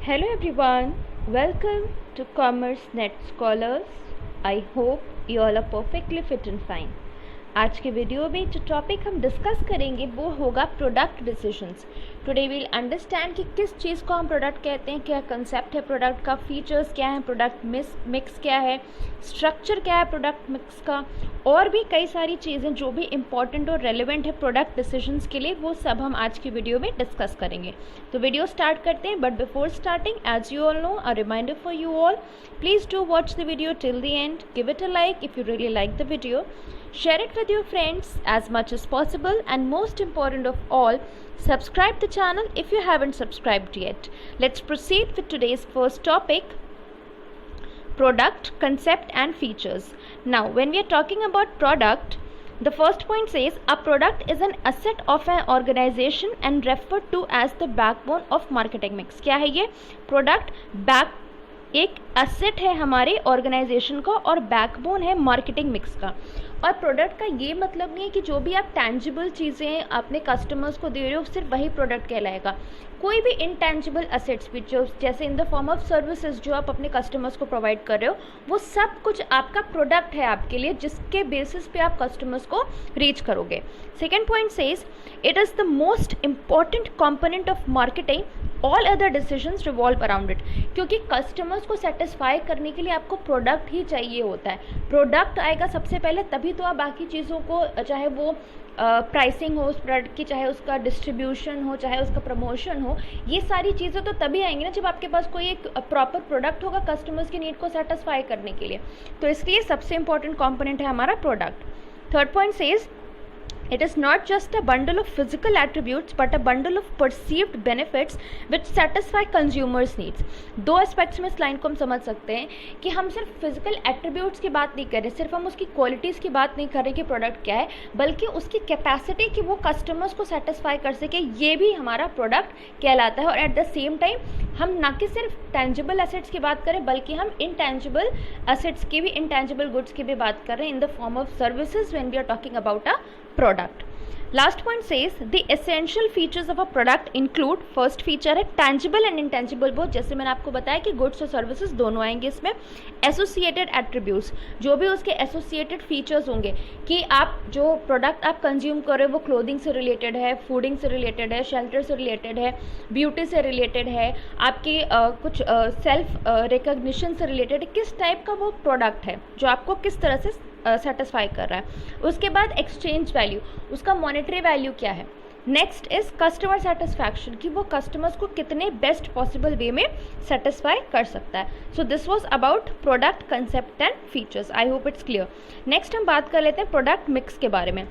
Hello everyone, welcome to Commerce Net Scholars. I hope you all are perfectly fit and fine. आज के video में जो topic हम discuss करेंगे वो होगा product decisions. Today we'll understand कि किस चीज़ को हम प्रोडक्ट कहते हैं, क्या कंसेप्ट है प्रोडक्ट का, फीचर्स क्या है, प्रोडक्ट मिक्स क्या है, स्ट्रक्चर क्या है प्रोडक्ट मिक्स का, और भी कई सारी चीज़ें जो भी इंपॉर्टेंट और रेलिवेंट है प्रोडक्ट डिसीजंस के लिए, वो सब हम आज की वीडियो में डिस्कस करेंगे. तो वीडियो स्टार्ट करते हैं, but before starting as you all know, a reminder for you all, please do watch the video till the end, give it a like if you really like the video. Share it with your friends as much as possible, and most important of all, subscribe the channel if you haven't subscribed yet. Let's proceed with today's first topic, product, concept and features. Now, when we are talking about product, the first point says a product is an asset of an organization and referred to as the backbone of marketing mix. क्या है ये product? एक asset है हमारे organisation का और backbone है marketing mix का. और प्रोडक्ट का ये मतलब नहीं है कि जो भी आप टेंजिबल चीज़ें अपने कस्टमर्स को दे रहे हो सिर्फ वही प्रोडक्ट कहलाएगा. कोई भी इनटेंजिबल एसेट्स भी जो जैसे इन द फॉर्म ऑफ सर्विसेज जो आप अपने कस्टमर्स को प्रोवाइड कर रहे हो, वो सब कुछ आपका प्रोडक्ट है आपके लिए, जिसके बेसिस पे आप कस्टमर्स को रीच करोगे. Second point says it is the most important component of marketing, all other decisions revolve around it. क्योंकि कस्टमर्स को सेटिस्फाई करने के लिए आपको प्रोडक्ट ही चाहिए होता है. प्रोडक्ट आएगा सबसे पहले, तभी तो आप बाकी चीज़ों को, चाहे वो प्राइसिंग हो उस प्रोडक्ट की, चाहे उसका डिस्ट्रीब्यूशन हो, चाहे उसका प्रमोशन हो, ये सारी चीज़ें तो तभी आएंगी ना जब आपके पास कोई एक प्रॉपर प्रोडक्ट होगा कस्टमर्स की नीड को सेटिस्फाई करने के लिए. तो इसलिए सबसे इंपॉर्टेंट कॉम्पोनेंट है हमारा product. Third point says it is not just a bundle of physical attributes but a bundle of perceived benefits which satisfy consumers needs. दो एस्पेक्ट्स में इस लाइन को हम समझ सकते हैं कि हम सिर्फ फिजिकल एट्रीब्यूट्स की बात नहीं कर रहे, सिर्फ हम उसकी क्वालिटीज़ की बात नहीं कर रहे कि प्रोडक्ट क्या है, बल्कि उसकी कैपेसिटी कि वो कस्टमर्स को सेटिस्फाई कर सके, ये भी हमारा प्रोडक्ट कहलाता है. और एट द सेम टाइम हम ना कि सिर्फ टेंजिबल एसेट्स की बात करें, बल्कि हम इनटेंजिबल एसेट्स की भी, इनटेंजिबल गुड्स की भी बात कर रहे हैं in the form of services when we are talking about a product. Last point says the essential features of a product include, first feature है tangible and intangible both. जैसे मैंने आपको बताया कि goods और services दोनों आएंगे इसमें. associated attributes, जो भी उसके associated features होंगे कि आप जो product आप consume कर रहे हो वो clothing से related है, fooding से related है, shelter से related है, beauty से related है, आपकी कुछ self recognition से related है, किस टाइप का वो product है जो आपको किस तरह से सेटिस्फाई कर रहा है. उसके बाद एक्सचेंज वैल्यू, उसका मॉनेटरी वैल्यू क्या है. नेक्स्ट इज कस्टमर सेटिस्फैक्शन, कि वो कस्टमर्स को कितने बेस्ट पॉसिबल वे में सेटिस्फाई कर सकता है. So this was about product, concept and features. I hope it's clear. Next हम बात कर लेते हैं प्रोडक्ट मिक्स के बारे में.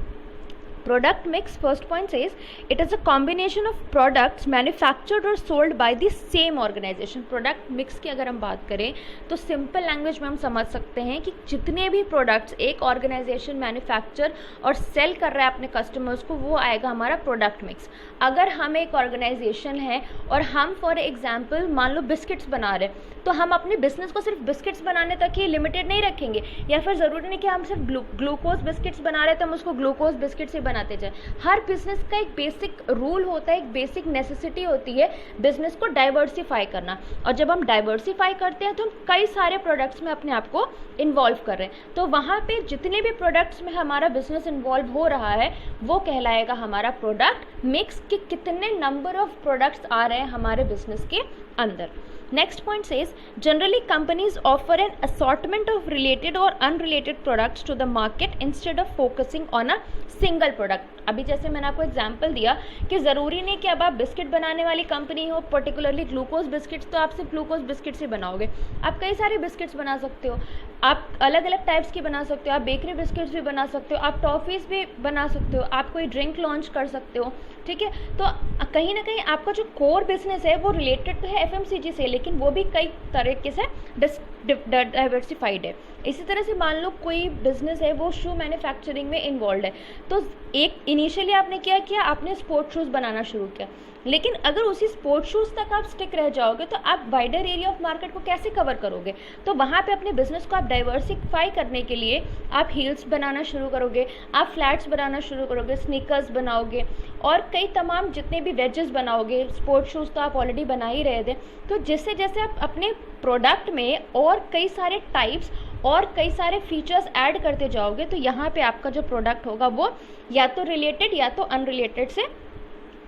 Product mix, first point says it is a combination of products manufactured or sold by the same organization. Product mix की अगर हम बात करें तो सिंपल लैंग्वेज में हम समझ सकते हैं कि जितने भी प्रोडक्ट्स एक ऑर्गेनाइजेशन मैन्युफैक्चर और सेल कर रहा है अपने कस्टमर्स को, वो आएगा हमारा प्रोडक्ट मिक्स. अगर हम एक ऑर्गेनाइजेशन है और हम फॉर एग्जांपल मान लो बिस्किट्स बना रहे हैं, तो हम अपने बिजनेस को सिर्फ बिस्किट्स बनाने तक ही लिमिटेड नहीं रखेंगे, या फिर ज़रूरी नहीं कि हम सिर्फ ग्लूकोज बिस्किट्स बना रहे हैं तो हम उसको ग्लूकोज बिस्किट्स ही बनाते जाए. हर बिजनेस का एक बेसिक रूल होता है, एक बेसिक नेसेसिटी होती है बिजनेस को डाइवर्सिफाई करना. और जब हम डाइवर्सिफाई करते हैं तो हम कई सारे प्रोडक्ट्स में अपने आप को इन्वॉल्व कर रहे हैं. तो वहाँ पे जितने भी प्रोडक्ट्स में हमारा बिजनेस इन्वॉल्व हो रहा है वो कहलाएगा हमारा प्रोडक्ट मिक्स, कि कितने नंबर ऑफ प्रोडक्ट्स आ रहे हैं हमारे बिजनेस के अंदर. Next point says generally companies offer an assortment of related or unrelated products to the market instead of focusing on a single product. अभी जैसे मैंने आपको एग्जांपल दिया कि ज़रूरी नहीं कि अब आप बिस्किट बनाने वाली कंपनी हो, पर्टिकुलरली ग्लूकोज बिस्किट्स, तो आप सिर्फ ग्लूकोज बिस्किट्स ही बनाओगे. आप कई सारे बिस्किट्स बना सकते हो, आप अलग अलग टाइप्स की बना सकते हो, आप बेकरी बिस्किट्स भी बना सकते हो, आप टॉफ़ीज़ भी बना सकते हो, आप कोई ड्रिंक लॉन्च कर सकते हो. ठीक है, तो कहीं ना कहीं आपका जो कोर बिजनेस है वो रिलेटेड तो है FMCG से, लेकिन वो भी कई तरीके से डाइवर्सिफाइड है. इसी तरह से मान लो कोई बिजनेस है वो शू मैन्युफैक्चरिंग में इन्वॉल्व है, तो इनिशियली आपने क्या किया, आपने स्पोर्ट्स शूज़ बनाना शुरू किया, लेकिन अगर उसी स्पोर्ट्स शूज़ तक आप स्टिक रह जाओगे तो आप वाइडर एरिया ऑफ मार्केट को कैसे कवर करोगे। तो वहाँ पे अपने बिजनेस को आप डाइवर्सिफाई करने के लिए आप हील्स बनाना शुरू करोगे, आप फ्लैट्स बनाना शुरू करोगे, स्नीकर्स बनाओगे और कई तमाम जितने भी वेजेस बनाओगे। स्पोर्ट्स शूज़ तो आप ऑलरेडी बना ही रहे थे। तो जैसे जैसे आप अपने प्रोडक्ट में और कई सारे टाइप्स और कई सारे फीचर्स ऐड करते जाओगे तो यहाँ पे आपका जो प्रोडक्ट होगा वो या तो रिलेटेड या तो अनरिलेटेड से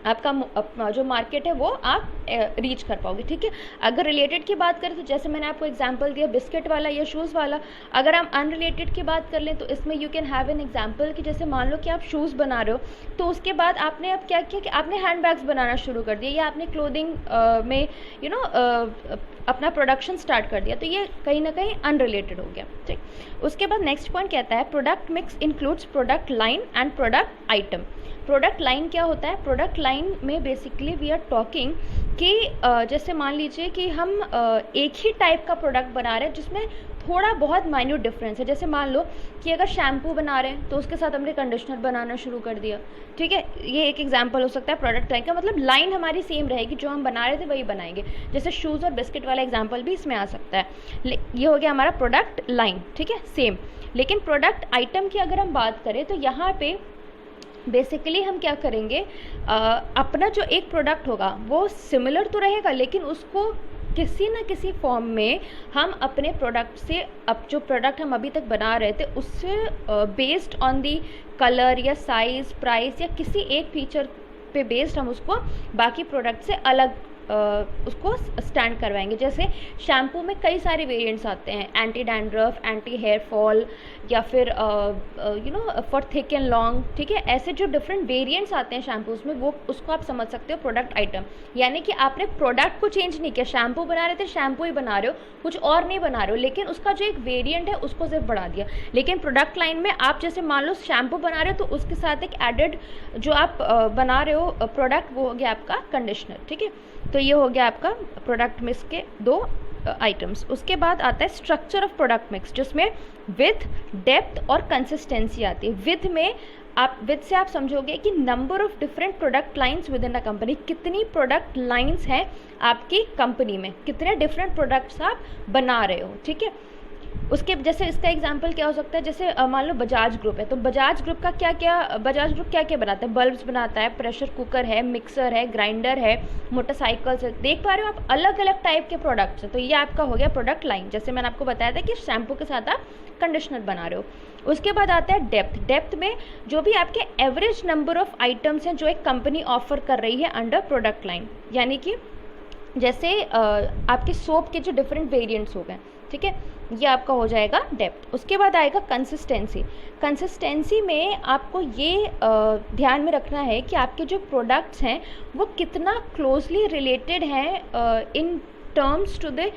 आपका जो मार्केट है वो आप रीच कर पाओगे। ठीक है, अगर रिलेटेड की बात करें तो जैसे मैंने आपको एग्जांपल दिया बिस्किट वाला या शूज़ वाला। अगर हम अनरिलेटेड की बात कर लें तो इसमें you can have an example कि जैसे मान लो कि आप शूज़ बना रहे हो तो उसके बाद आपने अब क्या किया कि आपने हैंड बैग्स बनाना शुरू कर दिया या आपने क्लोथिंग में अपना प्रोडक्शन स्टार्ट कर दिया, तो ये कहीं ना कहीं अनरिलेटेड हो गया। ठीक, उसके बाद नेक्स्ट पॉइंट कहता है product mix includes product line and product item. Product line क्या होता है? प्रोडक्ट लाइन में बेसिकली वी आर टॉकिंग कि जैसे मान लीजिए कि हम एक ही टाइप का प्रोडक्ट बना रहे हैं जिसमें थोड़ा बहुत माइन्यूट डिफरेंस है। जैसे मान लो कि अगर शैम्पू बना रहे हैं तो उसके साथ हमने कंडीशनर बनाना शुरू कर दिया। ठीक है, ये एक एग्जांपल हो सकता है प्रोडक्ट लाइन का, मतलब लाइन हमारी सेम रहेगी, जो हम बना रहे थे वही बनाएंगे। जैसे शूज़ और बिस्किट वाला एग्जांपल भी इसमें आ सकता है। ये हो गया हमारा प्रोडक्ट लाइन। ठीक है, सेम। लेकिन प्रोडक्ट आइटम की अगर हम बात करें तो यहाँ पे बेसिकली हम क्या करेंगे, अपना जो एक प्रोडक्ट होगा वो सिमिलर तो रहेगा लेकिन उसको किसी न किसी फॉर्म में हम अपने प्रोडक्ट से अब जो प्रोडक्ट हम अभी तक बना रहे थे उससे बेस्ड ऑन दी कलर या साइज़, प्राइस या किसी एक फीचर पे बेस्ड हम उसको बाकी प्रोडक्ट से अलग उसको स्टैंड करवाएंगे। जैसे शैम्पू में कई सारे वेरिएंट्स आते हैं, anti dandruff, anti hair fall या फिर फॉर थिक एंड लॉन्ग। ठीक है, ऐसे जो डिफरेंट वेरिएंट्स आते हैं शैम्पूज में वो उसको आप समझ सकते हो प्रोडक्ट आइटम। यानी कि आपने प्रोडक्ट को चेंज नहीं किया, शैम्पू बना रहे थे शैम्पू ही बना रहे हो, कुछ और नहीं बना रहे हो, लेकिन उसका जो एक वेरिएंट है उसको सिर्फ बढ़ा दिया। लेकिन प्रोडक्ट लाइन में आप जैसे मान लो शैम्पू बना रहे हो तो उसके साथ एक एडेड जो आप बना रहे हो प्रोडक्ट वो हो गया आपका कंडीशनर। ठीक है, तो ये हो गया आपका प्रोडक्ट मिक्स के दो आइटम्स। उसके बाद आता है स्ट्रक्चर ऑफ प्रोडक्ट मिक्स, जिसमें विथ, डेप्थ और कंसिस्टेंसी आती है। विथ से आप समझोगे कि number of different product lines with in a company, कितनी प्रोडक्ट लाइंस हैं आपकी कंपनी में, कितने डिफरेंट प्रोडक्ट्स आप बना रहे हो। ठीक है, उसके जैसे इसका एग्जांपल क्या हो सकता है, जैसे मान लो बजाज ग्रुप है तो बजाज ग्रुप क्या क्या बनाता है? बल्ब्स बनाता है, प्रेशर कुकर है, मिक्सर है, ग्राइंडर है, मोटरसाइकिल्स है। देख पा रहे हो आप, अलग अलग टाइप के प्रोडक्ट्स हैं। तो ये आपका हो गया प्रोडक्ट लाइन। जैसे मैंने आपको बताया था कि शैम्पू के साथ आप कंडीशनर बना रहे हो। उसके बाद आता है डेप्थ। डेप्थ में जो भी आपके एवरेज नंबर ऑफ आइटम्स हैं जो एक कंपनी ऑफर कर रही है अंडर प्रोडक्ट लाइन, यानी कि जैसे आपके सोप के जो डिफरेंट वेरिएंट्स हो गए। ठीक है, ये आपका हो जाएगा डेप्थ। उसके बाद आएगा कंसिस्टेंसी। कंसिस्टेंसी में आपको ये ध्यान में रखना है कि आपके जो प्रोडक्ट्स हैं वो कितना क्लोजली रिलेटेड हैं in terms to the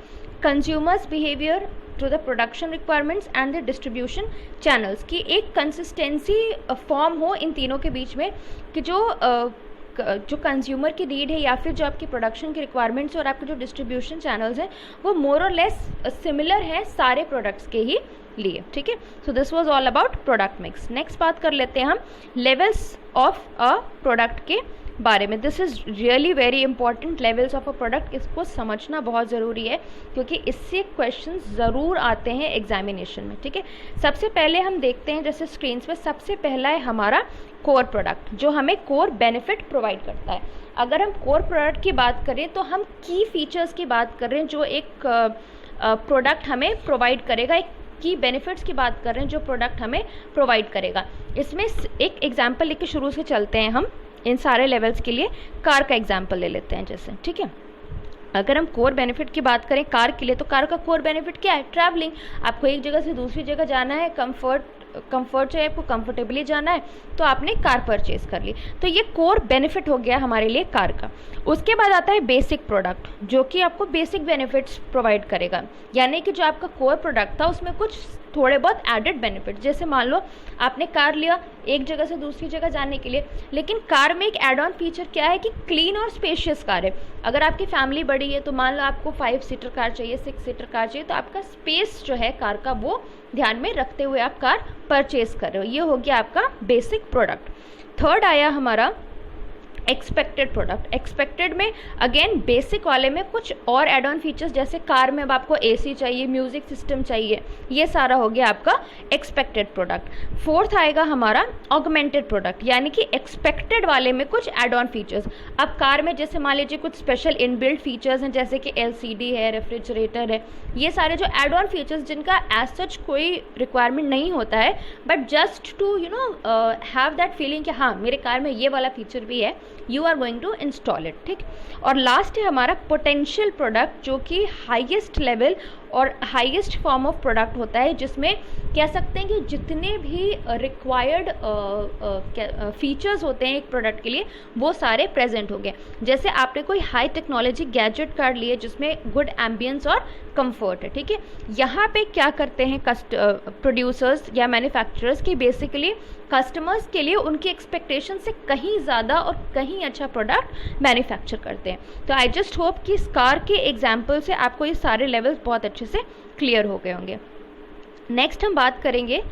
consumers behaviour, to the production requirements and the distribution channels की एक कंसिस्टेंसी फॉर्म हो इन तीनों के बीच में, कि जो कंज्यूमर की नीड है या फिर जो आपकी प्रोडक्शन की रिक्वायरमेंट्स और आपके जो डिस्ट्रीब्यूशन चैनल्स हैं वो मोर और लेस सिमिलर है सारे प्रोडक्ट्स के ही लिए। ठीक है, so this was all about product mix. Next बात कर लेते हैं हम लेवल्स ऑफ अ प्रोडक्ट के बारे में। This is really very important, levels of a product, इसको समझना बहुत ज़रूरी है क्योंकि इससे क्वेश्चन ज़रूर आते हैं एग्जामिनेशन में। ठीक है, सबसे पहले हम देखते हैं जैसे स्क्रीन पे सबसे पहला है हमारा कोर प्रोडक्ट, जो हमें कोर बेनिफिट प्रोवाइड करता है। अगर हम कोर प्रोडक्ट की बात करें तो हम की फीचर्स की बात कर रहे हैं जो एक प्रोडक्ट हमें प्रोवाइड करेगा, एक की बेनिफिट्स की बात कर रहे हैं जो प्रोडक्ट हमें प्रोवाइड करेगा। इसमें एक एग्जाम्पल लेके शुरू से चलते हैं हम इन सारे लेवल्स के लिए। कार का एग्जाम्पल ले लेते हैं जैसे। ठीक है, अगर हम कोर बेनिफिट की बात करें कार के लिए तो कार का कोर बेनिफिट क्या है? ट्रैवलिंग। आपको एक जगह से दूसरी जगह जाना है, कंफर्ट चाहिए, आपको कंफर्टेबली जाना है तो आपने कार परचेज कर ली, तो ये कोर बेनिफिट हो गया हमारे लिए कार का। उसके बाद आता है बेसिक प्रोडक्ट, जो कि आपको बेसिक बेनिफिट्स प्रोवाइड करेगा, यानी कि जो आपका कोर प्रोडक्ट था उसमें कुछ थोड़े बहुत एडेड बेनिफिट। जैसे मान लो आपने कार लिया एक जगह से दूसरी जगह जाने के लिए, लेकिन कार में एक एड ऑन फीचर क्या है कि क्लीन और स्पेशियस कार है। अगर आपकी फैमिली बड़ी है तो मान लो आपको 5 सीटर कार चाहिए, 6 सीटर कार चाहिए, तो आपका स्पेस जो है कार का वो ध्यान में रखते हुए आप कार परचेज कर रहे हो। ये हो गया आपका बेसिक प्रोडक्ट। थर्ड आया हमारा एक्सपेक्टेड प्रोडक्ट। एक्सपेक्टेड में अगेन बेसिक वाले में कुछ और एड ऑन फीचर्स, जैसे कार में अब आपको एसी चाहिए, म्यूजिक सिस्टम चाहिए, ये सारा हो गया आपका एक्सपेक्टेड प्रोडक्ट। फोर्थ आएगा हमारा ऑगमेंटेड प्रोडक्ट, यानी कि एक्सपेक्टेड वाले में कुछ एड ऑन फीचर्स। अब कार में जैसे मान लीजिए कुछ स्पेशल इनबिल्ट फीचर्स हैं, जैसे कि एलसीडी है, रेफ्रिजरेटर है, ये सारे जो एड ऑन फीचर्स जिनका एज सच कोई रिक्वायरमेंट नहीं होता है, but just to have that feeling कि हाँ मेरे कार में ये वाला फीचर भी है, you are going to install it. ठीक। और लास्ट है हमारा पोटेंशियल प्रोडक्ट, जो कि हाईएस्ट लेवल और हाईएस्ट फॉर्म ऑफ प्रोडक्ट होता है, जिसमें कह सकते हैं कि जितने भी रिक्वायर्ड फीचर्स होते हैं एक प्रोडक्ट के लिए वो सारे प्रेजेंट हो गए। जैसे आपने कोई हाई टेक्नोलॉजी गैजेट कार्ड लिए जिसमें गुड एम्बियंस और कंफर्ट है। ठीक है, यहाँ पे क्या करते हैं प्रोड्यूसर्स या मैन्युफैक्चरर्स की बेसिकली कस्टमर्स के लिए उनकी एक्सपेक्टेशन से कहीं ज़्यादा और कहीं अच्छा प्रोडक्ट मैन्युफैक्चर करते हैं। तो आई जस्ट होप कि इस कार के एग्जाम्पल से आपको ये सारे लेवल्स बहुत अच्छे से क्लियर हो गए होंगे। नेक्स्ट हम बात करेंगे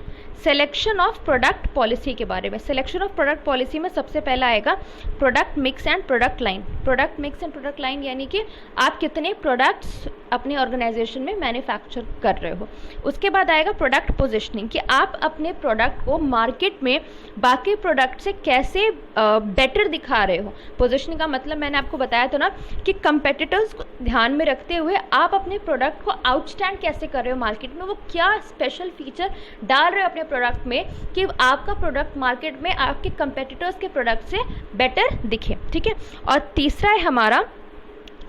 सिलेक्शन ऑफ प्रोडक्ट पॉलिसी के बारे में। सिलेक्शन ऑफ प्रोडक्ट पॉलिसी में सबसे पहला आएगा product mix and product line. Product mix and product line यानी कि आप कितने प्रोडक्ट्स अपने ऑर्गेनाइजेशन में मैन्युफैक्चर कर रहे हो। उसके बाद आएगा प्रोडक्ट पोजिशनिंग, कि आप अपने प्रोडक्ट को मार्केट में बाकी प्रोडक्ट से कैसे बेटर दिखा रहे हो। पोजिशनिंग का मतलब मैंने आपको बताया था ना कि कंपेटिटर्स को ध्यान में रखते हुए आप अपने प्रोडक्ट को आउटस्टैंड कैसे कर रहे हो मार्केट में, वो क्या स्पेशल फीचर डाल रहे हो अपने प्रोडक्ट में कि आपका प्रोडक्ट मार्केट में आपके कंपेटिटर्स के प्रोडक्ट से बेटर दिखे। ठीक है। और तीसरा है हमारा,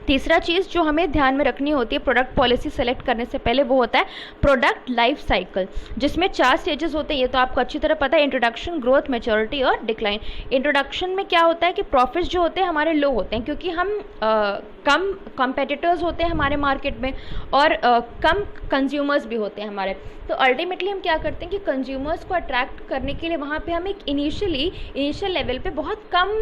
तीसरा चीज़ जो हमें ध्यान में रखनी होती है प्रोडक्ट पॉलिसी सेलेक्ट करने से पहले, वो होता है प्रोडक्ट लाइफ साइकिल, जिसमें 4 स्टेजेस होते हैं। ये तो आपको अच्छी तरह पता है, इंट्रोडक्शन, ग्रोथ, मैच्योरिटी और डिक्लाइन। इंट्रोडक्शन में क्या होता है कि प्रॉफिट्स जो होते हैं हमारे लो होते हैं, क्योंकि हम कम कंपेटिटर्स होते हैं हमारे मार्केट में और कम कंज्यूमर्स भी होते हैं हमारे। तो अल्टीमेटली हम क्या करते हैं कि कंज्यूमर्स को अट्रैक्ट करने के लिए वहाँ पे हम एक इनिशियल लेवल पे बहुत कम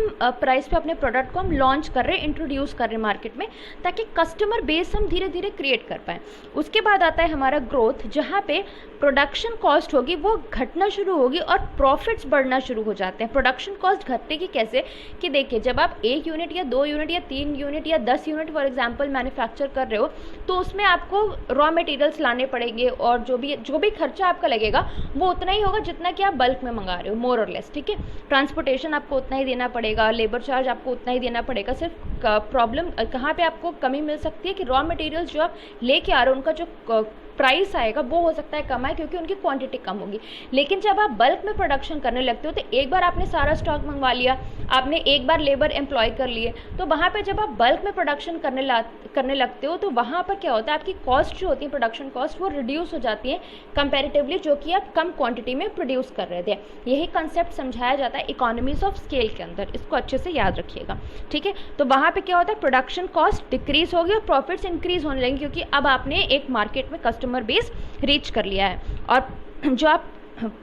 प्राइस पे अपने प्रोडक्ट को हम लॉन्च कर रहे हैं, इंट्रोड्यूस कर रहे हैं मार्केट में, ताकि कस्टमर बेस हम धीरे धीरे क्रिएट कर पाएँ। उसके बाद आता है हमारा ग्रोथ, जहाँ पे प्रोडक्शन कॉस्ट होगी वो घटना शुरू होगी और प्रॉफिट्स बढ़ना शुरू हो जाते हैं। प्रोडक्शन कॉस्ट घटेगी कैसे कि देखिए, जब आप 1 यूनिट या 2 यूनिट या 3 यूनिट या 10 यूनिट फॉर एग्जांपल मैन्युफैक्चर कर रहे हो, तो उसमें आपको रॉ मटेरियल्स लाने पड़ेंगे और जो भी खर्चा आपका लगेगा वो उतना ही होगा जितना कि आप बल्क में मंगा रहे हो, मोर और लेस। ठीक है। ट्रांसपोर्टेशन आपको उतना ही देना पड़ेगा, लेबर चार्ज आपको उतना ही देना पड़ेगा। सिर्फ प्रॉब्लम कहाँ पे आपको कमी मिल सकती है कि रॉ मटेरियल्स जो आप लेके आ रहे हो उनका जो प्राइस आएगा वो हो सकता है कम आए, क्योंकि उनकी क्वांटिटी कम होगी। लेकिन जब आप बल्क में प्रोडक्शन करने लगते हो तो एक बार आपने सारा स्टॉक मंगवा लिया, आपने एक बार लेबर एम्प्लॉय कर लिए, तो वहाँ पे जब आप बल्क में प्रोडक्शन करने लगते हो तो वहाँ पर क्या होता है, आपकी कॉस्ट जो होती है प्रोडक्शन कॉस्ट वो रिड्यूस हो जाती है कंपेरेटिवली, जो कि आप कम क्वांटिटी में प्रोड्यूस कर रहे थे। यही कंसेप्ट समझाया जाता है इकोनॉमीज ऑफ स्केल के अंदर, इसको अच्छे से याद रखिएगा। ठीक है। तो वहाँ पे क्या होता है, प्रोडक्शन कॉस्ट डिक्रीज होगी और प्रॉफिट्स इंक्रीज होने लगेंगे, क्योंकि अब आपने एक मार्केट में कस्टमर बेस रीच कर लिया है और जो आप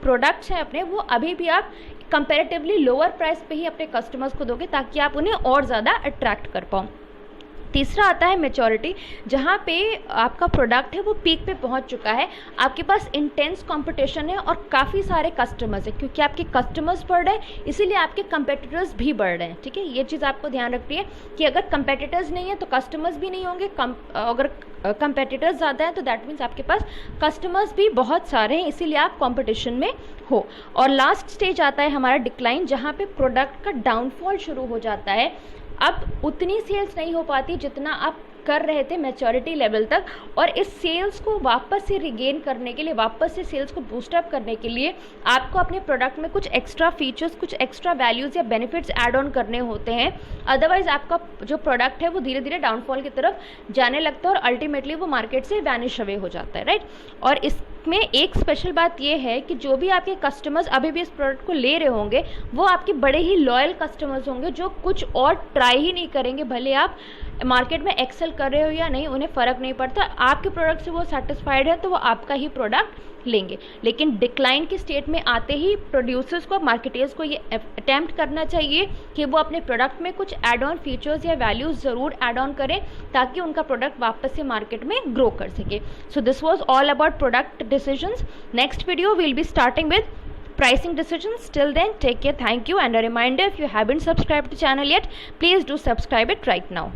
प्रोडक्ट्स हैं अपने वो अभी भी आप कंपैरेटिवली लोअर प्राइस पे ही अपने कस्टमर्स को दोगे, ताकि आप उन्हें और ज़्यादा अट्रैक्ट कर पाओ। तीसरा आता है मैच्योरिटी, जहाँ पे आपका प्रोडक्ट है वो पीक पे पहुँच चुका है, आपके पास इंटेंस कंपटीशन है और काफ़ी सारे कस्टमर्स हैं, क्योंकि आपके कस्टमर्स बढ़ रहे हैं इसीलिए आपके कंपेटिटर्स भी बढ़ रहे हैं। ठीक है, ये चीज़ आपको ध्यान रखनी है कि अगर कंपेटिटर्स नहीं है तो कस्टमर्स भी नहीं होंगे, अगर कंपेटिटर्स ज़्यादा हैं तो दैट मीन्स आपके पास कस्टमर्स भी बहुत सारे हैं, इसीलिए आप कंपटीशन में हो। और लास्ट स्टेज आता है हमारा डिक्लाइन, जहाँ पे प्रोडक्ट का डाउनफॉल शुरू हो जाता है। अब उतनी सेल्स नहीं हो पाती जितना आप कर रहे थे मैच्योरिटी लेवल तक, और इस सेल्स को वापस से रिगेन करने के लिए, वापस से सेल्स को बूस्टअप करने के लिए आपको अपने प्रोडक्ट में कुछ एक्स्ट्रा फीचर्स, कुछ एक्स्ट्रा वैल्यूज़ या बेनिफिट्स ऐड ऑन करने होते हैं। अदरवाइज आपका जो प्रोडक्ट है वो धीरे धीरे डाउनफॉल की तरफ जाने लगता है और अल्टीमेटली वो मार्केट से वैनिश अवे हो जाता है, राइट। और इसमें एक स्पेशल बात ये है कि जो भी आपके कस्टमर्स अभी भी इस प्रोडक्ट को ले रहे होंगे वो आपके बड़े ही लॉयल कस्टमर्स होंगे, जो कुछ और ट्राई ही नहीं करेंगे, भले आप मार्केट में एक्सेल कर रहे हो या नहीं, उन्हें फ़र्क नहीं पड़ता। आपके प्रोडक्ट से वो सेटिस्फाइड है तो वो आपका ही प्रोडक्ट लेंगे। लेकिन डिक्लाइन की स्टेट में आते ही प्रोड्यूसर्स को, मार्केटर्स को ये अटेम्प्ट करना चाहिए कि वो अपने प्रोडक्ट में कुछ एड ऑन फीचर्स या वैल्यूज़ ज़रूर एड ऑन करें, ताकि उनका प्रोडक्ट वापस से मार्केट में ग्रो कर सके। So this was all about product decisions. Next video will be starting with pricing decisions. Till then, take care. Thank you, and a reminder, if you haven't subscribed to the channel yet, please do subscribe it right now.